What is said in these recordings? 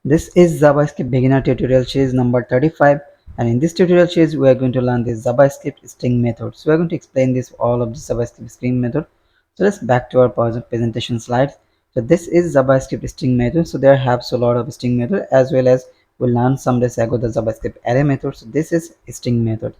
This is JavaScript Beginner Tutorial Series number 35, and in this tutorial series we are going to learn this JavaScript string method. So we are going to explain this all of the JavaScript string method. So let's back to our presentation slides. So this is JavaScript string method. So there have a lot of string method, as well as we learned some days ago the JavaScript array method. So this is string method.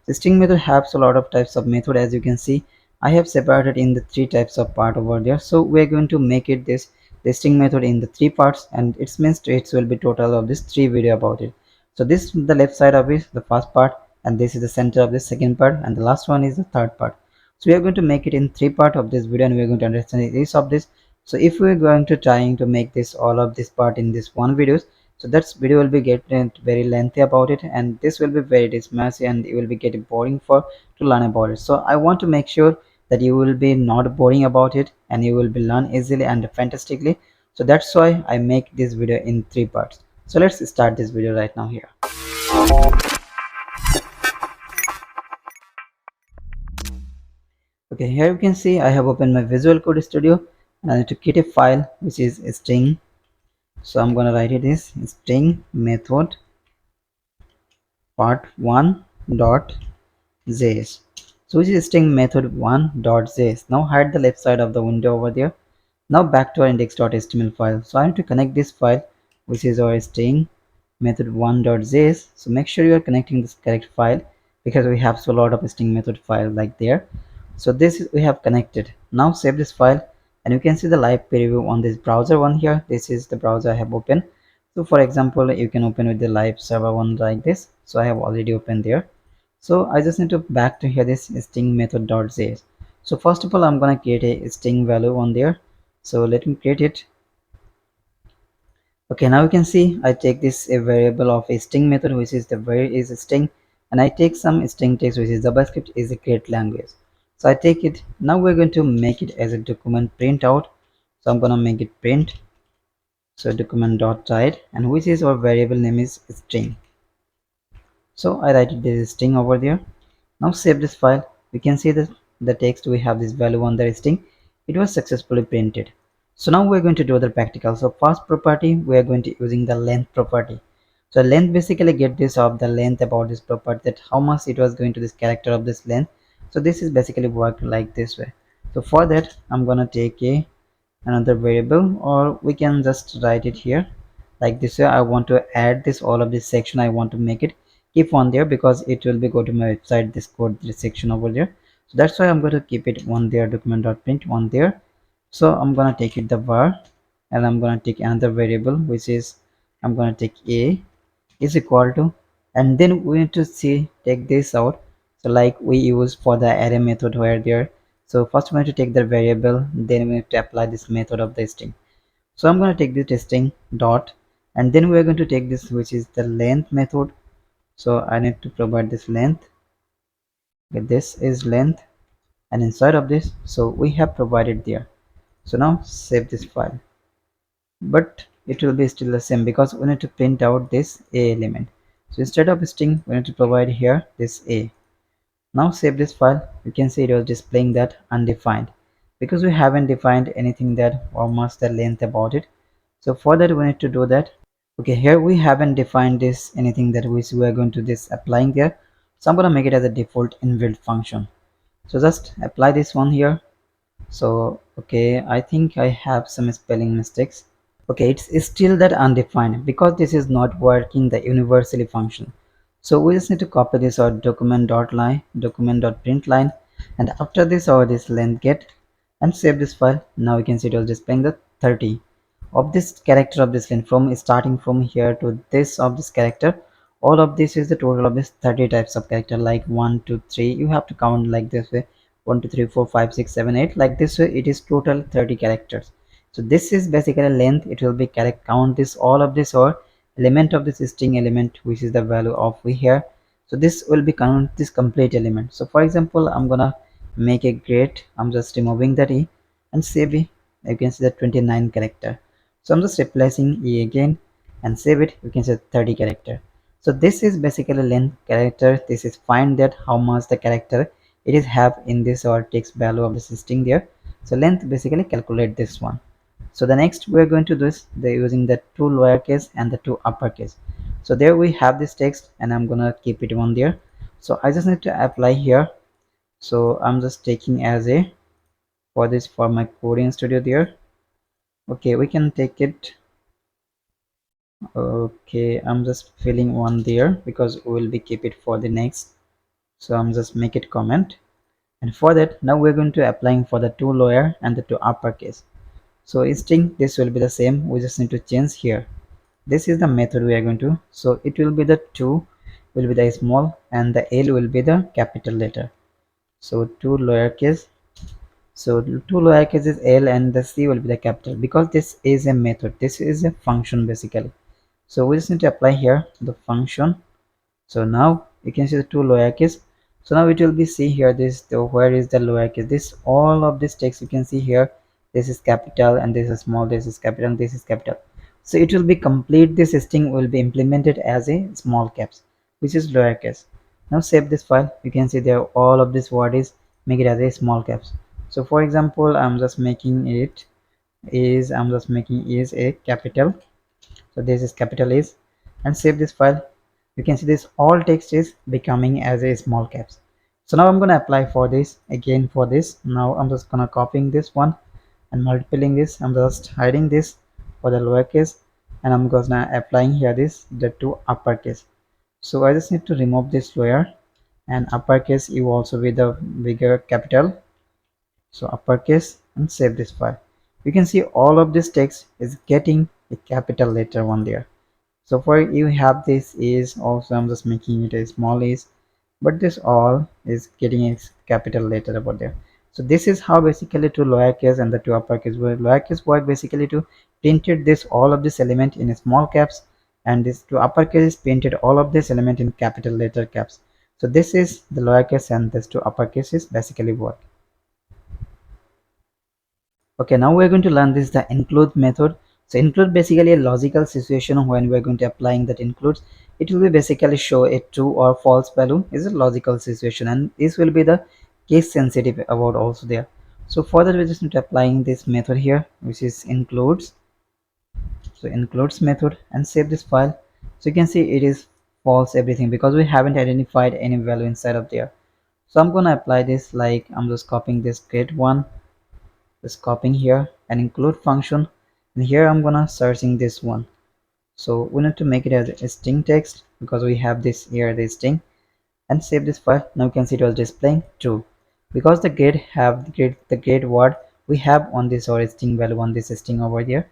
The string method has a lot of types of method. As you can see, I have separated in the three types of part over there. So we are going to make it this string method in the three parts, and it means it will be total of this three video about it. So this is the left side of it, the first part, and this is the center of the second part, and the last one is the third part. So we are going to make it in three part of this video, and we are going to understand each of this. So if we are going to trying to make this all of this part in this one videos, so that video will be getting very lengthy about it, and this will be very messy, and it will be getting boring for to learn about it. So I want to make sure that you will be not boring about it, and you will be learn easily and fantastically. So that's why I make this video in three parts. So let's start this video right now here. Okay, here you can see I have opened my Visual Code Studio, and I need to create a file which is a string. So I'm gonna write it as string method part1.js. So which is string method 1.js. Now hide the left side of the window over there. Now back to our index.html file. So I need to connect this file, which is our string method 1.js. So make sure you are connecting this correct file, because we have so lot of string method file like there. So this is, we have connected. Now save this file, and you can see the live preview on this browser one here. This is the browser I have opened. So for example, you can open with the live server one like this. So I have already opened there. So I just need to back to here this string method.js. So first of all, I'm gonna create a string value on there. So let me create it. Okay, now you can see I take this a variable of a string method, which is the very is a string, and I take some string text, which is JavaScript is a create language. So I take it. Now we're going to make it as a document print out. So I'm gonna make it print. So document.type, and which is our variable name is string. So I write it as a string over there. Now save this file. We can see that the text we have this value on the string. It was successfully printed. So now we're going to do the practical. So first property, we are going to using the length property. So length basically get this of the length about this property, that how much it was going to this character of this length. So this is basically work like this way. So for that, I'm gonna take another variable, or we can just write it here like this way. I want to add this all of this section. I want to make it keep on there, because it will be go to my website, this code, this section over there. So that's why I'm going to keep it one there, document.print one there. So I'm going to take it the var, and I'm going to take another variable, which is I'm going to take a is equal to, and then we need to see take this out. So like we use for the array method where there. So first we need to take the variable, then we need to apply this method of the string. So I'm going to take this testing dot, and then we're going to take this, which is the length method. So I need to provide this length. Okay, this is length, and inside of this, so we have provided there. So now save this file, but it will be still the same, because we need to print out this a element. So instead of string, we need to provide here this a. Now save this file. You can see it was displaying that undefined, because we haven't defined anything that or much the length about it. So for that, we need to do that. Okay, here we haven't defined this anything that we are going to this applying there. So I'm going to make it as a default inbuilt function. So just apply this one here. So okay, I think I have some spelling mistakes. Okay, it's still that undefined, because this is not working the universally function. So we just need to copy this our document.line, document.println, and after this our this length get, and save this file. Now you can see it was displaying the 30 of this character of this length, from starting from here to this of this character. All of this is the total of this 30 types of character, like 1 2 3, you have to count like this way, 1 2 3 4 5 6 7 8, like this way. It is total 30 characters. So this is basically length. It will be correct count this all of this or element of this string element, which is the value of we here. So this will be count this complete element. So for example, I'm gonna make a grade. I'm just removing that e and save it. You can see the 29 character. So I'm just replacing e again and save it. You can say 30 character. So this is basically length character. This is find that how much the character it is have in this or text value of the string there. So length basically calculate this one. So the next we're going to do is they're using the two lowercase and the two uppercase. So there we have this text and I'm gonna keep it on there. So I just need to apply here. So I'm just taking as a for this for my coding studio there. Okay, we can take it. Okay, I'm just filling one there because we will be keep it for the next. So I'm just make it comment, and for that now we're going to applying for the two lower and the two uppercase. So string this will be the same, we just need to change here. This is the method we are going to, so it will be the 2 will be the small and the L will be the capital letter. So two lowercase, so two lowercase is L and the C will be the capital because this is a method, this is a function basically. So we just need to apply here the function. So now you can see the two lowercase. So now it will be see here this the where is the lowercase, this all of this text you can see here, this is capital and this is small, this is capital and this is capital. So it will be complete, this string will be implemented as a small caps which is lowercase. Now save this file, you can see there all of this word is make it as a small caps. So for example I'm just making it is I'm just making is a capital. So this is capital is, and save this file. You can see this all text is becoming as a small caps. So now I'm going to apply for this again for this. Now I'm just going to copying this one and multiplying this. I'm just hiding this for the lowercase and I'm going to applying here this the two uppercase. So I just need to remove this lower and uppercase you also with the bigger capital. So uppercase and save this file. You can see all of this text is getting a capital letter one there. So for you have this is also I'm just making it a small is, but this all is getting a capital letter about there. So this is how basically two lowercase and the two uppercase work. Lowercase work basically to printed this all of this element in small caps, and this two uppercase printed all of this element in capital letter caps. So this is the lowercase and this two uppercases basically work. Okay, now we're going to learn this the include method. So include basically a logical situation when we're going to applying that includes. It will be basically show a true or false value is a logical situation, and this will be the case sensitive about also there. So for that we just need to applying this method here which is includes. So includes method and save this file. So you can see it is false everything because we haven't identified any value inside of there. So I'm going to apply this like I'm just copying this get one, just copying here and include function, and here I'm gonna searching this one. So we need to make it as a string text because we have this here the string, and save this file. Now you can see it was displaying true because the get have the get word we have on this or string value on this string over there.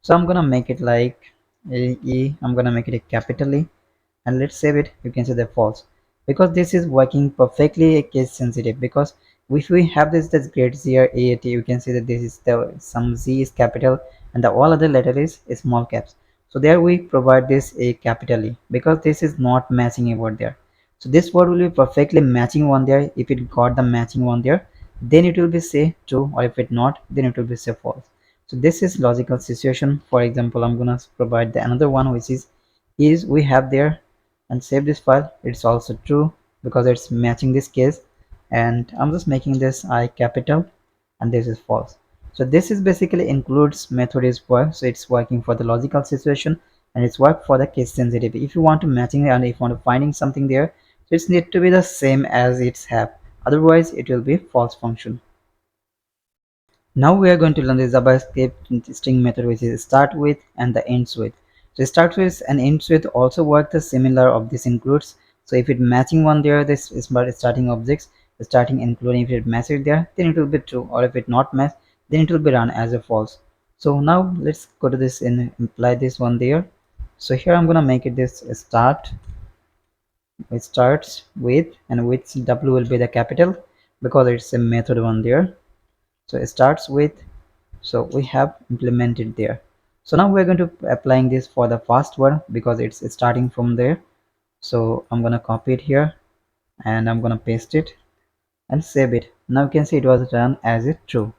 So I'm gonna make it like I'm gonna make it a capital E, and let's save it. You can see the false because this is working perfectly case sensitive, because if we have this grade here AAT, you can see that this is the some Z is capital and the all other letter is small caps. So there we provide this a capital E because this is not matching a word there. So this word will be perfectly matching one there. If it got the matching one there, then it will be say true, or if it not, then it will be say false. So this is logical situation. For example, I'm gonna provide the another one which is we have there, and save this file. It's also true because it's matching this case, and I'm just making this I capital and this is false. So this is basically includes method is work. So it's working for the logical situation and it's work for the case sensitive. If you want to matching and if you want to finding something there, so it's need to be the same as it's have, otherwise it will be false function. Now we are going to learn the JavaScript string method which is start with and the ends with. So start with and ends with also work the similar of this includes. So if it matching one there, this is about starting objects, the starting including if it matches there, then it will be true, or if it not match, then it will be run as a false. So now let's go to this and apply this one there. So here I'm gonna make it this start. It starts with, and with W will be the capital because it's a method one there. So it starts with, so we have implemented there. So now we're going to applying this for the first one because it's starting from there. So I'm going to copy it here and I'm going to paste it and save it. Now you can see it was done as it true.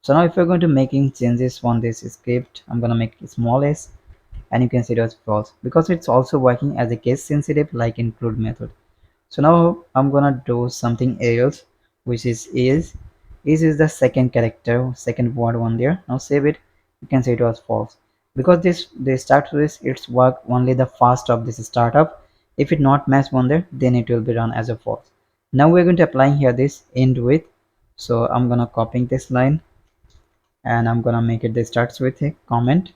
So now if we're going to making changes on this script, I'm going to make it small s, and you can see it was false because it's also working as a case sensitive like include method. So now I'm gonna do something else which is is the second character, second word one there. Now save it you can say it was false, because this start with its work only the first of this startup. If it not match one there, then it will be run as a false. Now we're going to apply here this end with. So I'm gonna copy this line and I'm gonna make it this starts with a comment,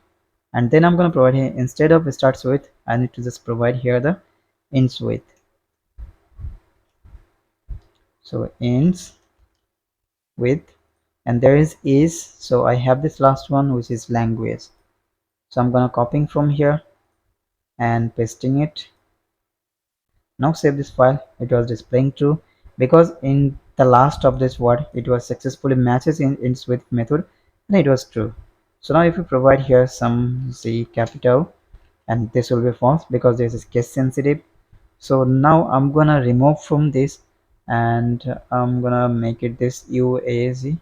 and then I'm gonna provide here, instead of starts with, I need to just provide here the ends with. So ends with, and there is, so I have this last one which is language. So I'm gonna copying from here and pasting it. Now save this file. It was displaying true because in the last of this word it was successfully matches in ends with method and it was true. So now if you provide here some C capital, and this will be false because this is case sensitive. So now I'm gonna remove from this and I'm gonna make it this UAZ.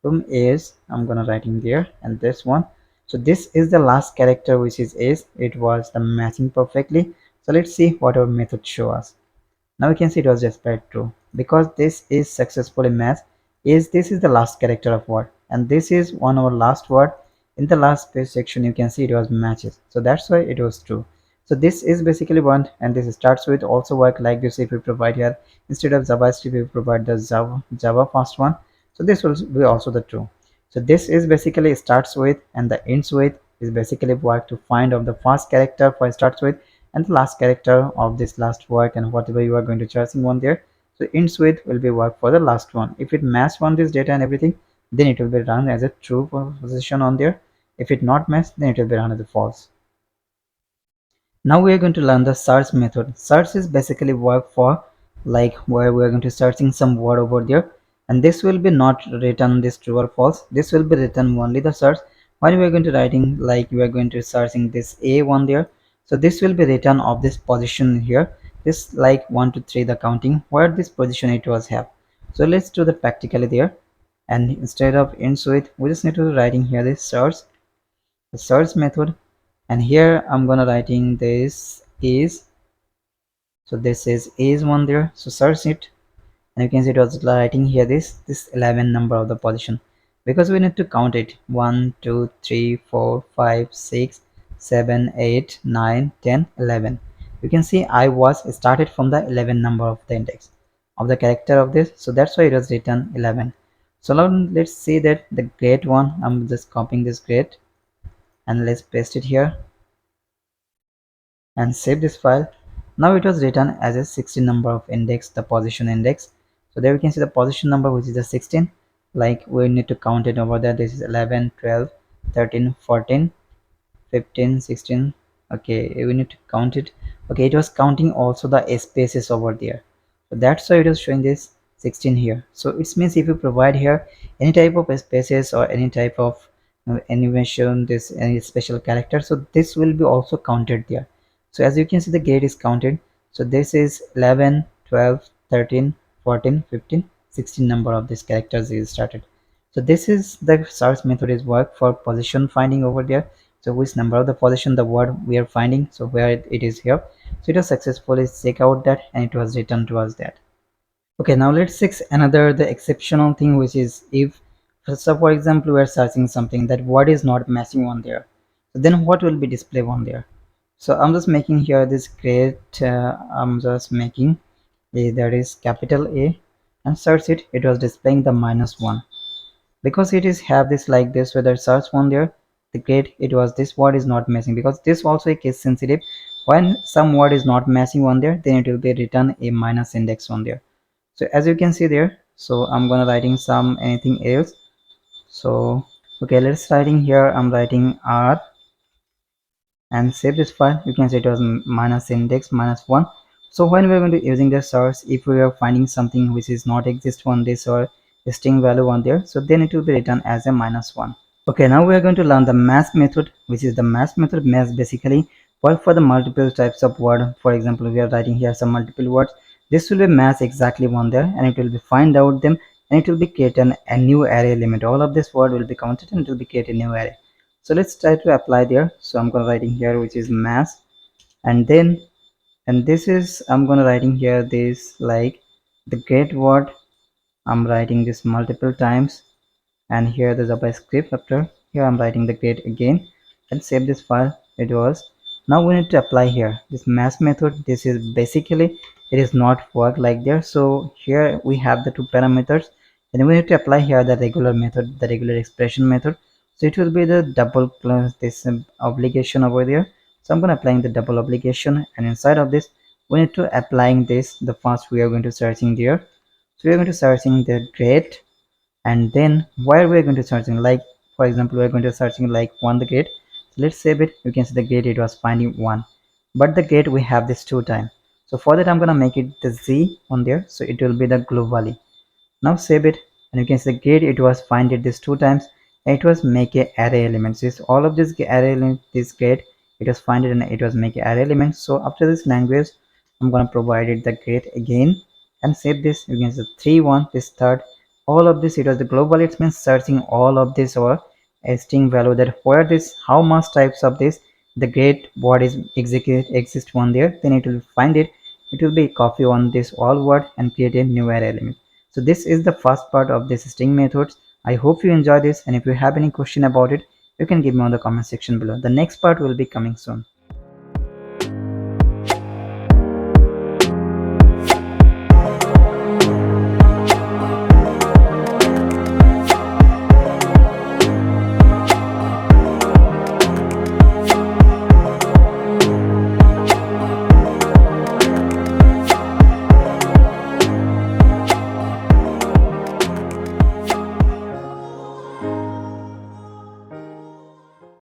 From is I'm gonna write in there, and this one, so this is the last character which is it was the matching perfectly. So let's see what our method show us. Now we can see it was displayed true because this is successfully matched. Is this is the last character of word, and this is one our last word. In the last space section you can see it was matches, so that's why it was true. So this is basically one, and this starts with also work like this. If we provide here instead of JavaScript we provide the Java first one, so this will be also the true. So this is basically starts with, and the ends with is basically work to find of the first character for starts with and the last character of this last word, and whatever you are going to choosing one there. So ends with will be work for the last one. If it match on this data and everything, then it will be run as a true position on there. If it not match, then it will be run as a false. Now we are going to learn the search method. Search is basically work for like where we are going to searching some word over there, and this will be not written this true or false. This will be written only the search. While we are going to writing like we are going to searching this A1 there, so this will be written of this position here. This like 1 to 3 the counting where this position it was have. So let's do the practically there, and instead of ends with we just need to writing here this search, the search method, and here I'm gonna writing this is, so this is one there, so search it, and you can see it was writing here this 11 number of the position, because we need to count it 1 2 3 4 5 6 7 8 9 10 11. You can see I was started from the 11 number of the index of the character of this, so that's why it was written 11. So now let's see that the grade one, I'm just copying this grade and let's paste it here and save this file. Now it was written as a 16 number of index, the position index. So there we can see the position number which is the 16, like we need to count it over there. This is 11 12 13 14 15 16. Okay, we need to count it. Okay, it was counting also the spaces over there, so that's why it is showing this 16 here. So it means if you provide here any type of spaces or any type of animation, this any special character, so this will be also counted there. So as you can see the grade is counted, so this is 11 12 13 14 15 16 number of these characters is started. So this is the search method is work for position finding over there. So which number of the position the word we are finding, so where it is here, so it was successfully check out that and it was returned to us that. Okay, now let's fix another the exceptional thing, which is if, so for example we are searching something that word is not matching on there, so then what will be displayed on there. So I'm just making here this great I'm just making a, that is capital A, and search it, it was displaying the -1 because it is have this like this whether search one there the grade it was this word is not matching, because this also a case sensitive. When some word is not matching on there, then it will be written a minus index on there. So as you can see there, so I'm gonna writing some anything else. So okay, let's writing here I'm writing R and save this file. You can see it was minus index -1. So when we're going to using the source, if we are finding something which is not exist on this or string value on there, so then it will be written as a -1. Okay, now we are going to learn the match method, which is the match method. Match basically work for the multiple types of word. For example, we are writing here some multiple words. This will be match exactly one there, and it will be find out them, and it will be create a new array element. All of this word will be counted, and it will be create a new array. So let's try to apply there. So I'm going to writing here which is match, and then and this is I'm going to writing here this like the get word. I'm writing this multiple times, and here the JavaScript after. Here I'm writing the grade again. Let's save this file. It was. Now we need to apply here this mass method. This is basically it is not work like there. So here we have the two parameters. Then we need to apply here the regular method, the regular expression method. So it will be the double plus this obligation over there. So I'm going to applying the double obligation, and inside of this we need to applying this. The first we are going to searching there. So we are going to searching the grade, and then where we're going to searching, like for example we're going to searching like one the grade. So let's save it. You can see the grade it was finding one, but the grade we have this two times. So for that I'm gonna make it the z on there, so it will be the globally. Now save it, and you can see the grade it was find it this two times, and it was make a array elements. This all of this array element, this grade it was find it and it was make a array elements. So after this language I'm gonna provide it the grade again and save this. You can see 3 1 this third, all of this it was the global. It means searching all of this or a string value that where this how much types of this the grade what is exist one there, then it will find it. It will be copy on this all word and create a new array element. So this is the first part of this string methods. I hope you enjoy this, and if you have any question about it you can give me on the comment section below. The next part will be coming soon.